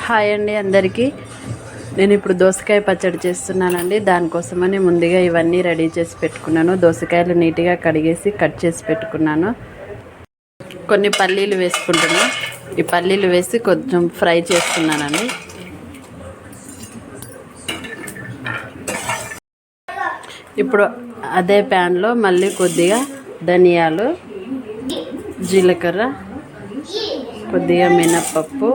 Hi అండి అందరికీ. నేను ఇప్పుడు దోసకాయ పచ్చడి చేస్తున్నానండి. దానికోసమని ముందుగా ఇవన్నీ రెడీ చేసి పెట్టుకున్నాను. దోసకాయలు నీట్గా కడిగేసి కట్ చేసి పెట్టుకున్నాను. కొన్ని పల్లీలు వేసుకుంటున్నాను. ఈ పల్లీలు వేసి కొంచెం ఫ్రై చేస్తున్నానండి. ఇప్పుడు అదే ప్యాన్లో మళ్ళీ కొద్దిగా ధనియాలు, జీలకర్ర, కొద్దిగా మినప్పప్పు,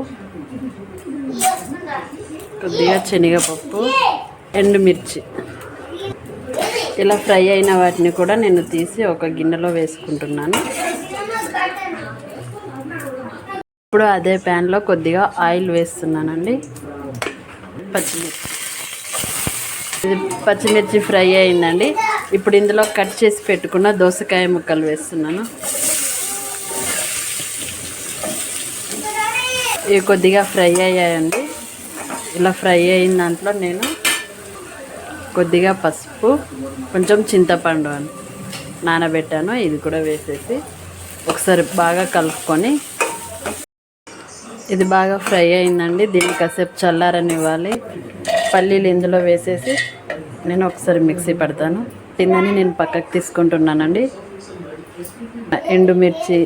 కొద్దిగా శనగపప్పు, ఎండుమిర్చి ఇలా ఫ్రై అయిన వాటిని కూడా నేను తీసి ఒక గిన్నెలో వేసుకుంటున్నాను. ఇప్పుడు అదే ప్యాన్లో కొద్దిగా ఆయిల్ వేస్తున్నానండి. పచ్చిమిర్చి ఫ్రై అయిందండి. ఇప్పుడు ఇందులో కట్ చేసి పెట్టుకున్న దోసకాయ ముక్కలు వేస్తున్నాను. ఇవి కొద్దిగా ఫ్రై అయ్యాయండి. ఇలా ఫ్రై అయిన దాంట్లో నేను కొద్దిగా పసుపు, కొంచెం చింతపండు నానబెట్టాను. ఇది కూడా వేసేసి ఒకసారి బాగా కలుపుకొని, ఇది బాగా ఫ్రై అయిందండి. దీన్ని కాసేపు చల్లారనివ్వాలి. పల్లీలు ఇందులో వేసేసి నేను ఒకసారి మిక్సీ పడతాను. తిందని నేను పక్కకు తీసుకుంటున్నానండి. ఎండుమిర్చి,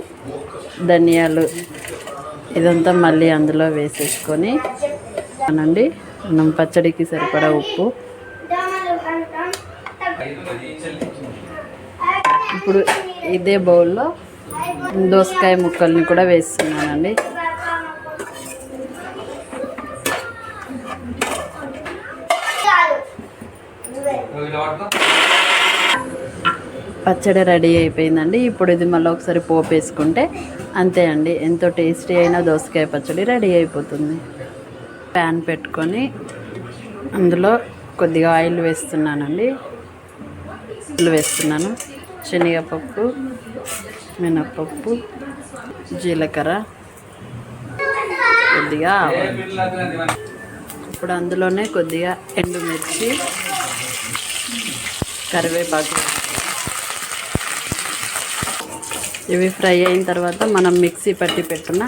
ధనియాలు ఇదంతా మళ్ళీ అందులో వేసేసుకొని అనండి. మనం పచ్చడికి సరిపడా ఉప్పు. ఇప్పుడు ఇదే బౌల్లో దోసకాయ ముక్కల్ని కూడా వేస్తున్నానండి. పచ్చడి రెడీ అయిపోయిందండి. ఇప్పుడు ఇది మళ్ళీ ఒకసారి పోపు వేసుకుంటే అంతే అండి. ఎంతో టేస్టీ అయిన దోసకాయ పచ్చడి రెడీ అయిపోతుంది. ప్యాన్ పెట్టుకొని అందులో కొద్దిగా ఆయిల్ వేస్తున్నానండి. వేస్తున్నాను శనగపప్పు, మినప్పప్పు, జీలకర్ర, కొద్దిగా ఆవాలు. ఇప్పుడు అందులోనే కొద్దిగా ఎండుమిర్చి, కరివేపాకు ఇవి ఫ్రై అయిన తర్వాత మనం మిక్సీ పట్టి పెట్టుకున్న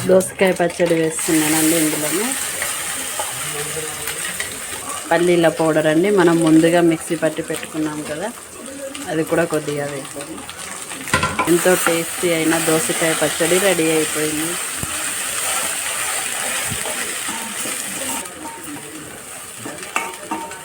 దోసకాయ పచ్చడి వేస్తున్నానండి. ఇందులోనే పల్లీల పౌడర్ అండి, మనం ముందుగా మిక్సీ పట్టి పెట్టుకున్నాం కదా, అది కూడా కొద్దిగా వేసాము. ఎంతో టేస్టీ అయిన దోసకాయ పచ్చడి రెడీ అయిపోయింది.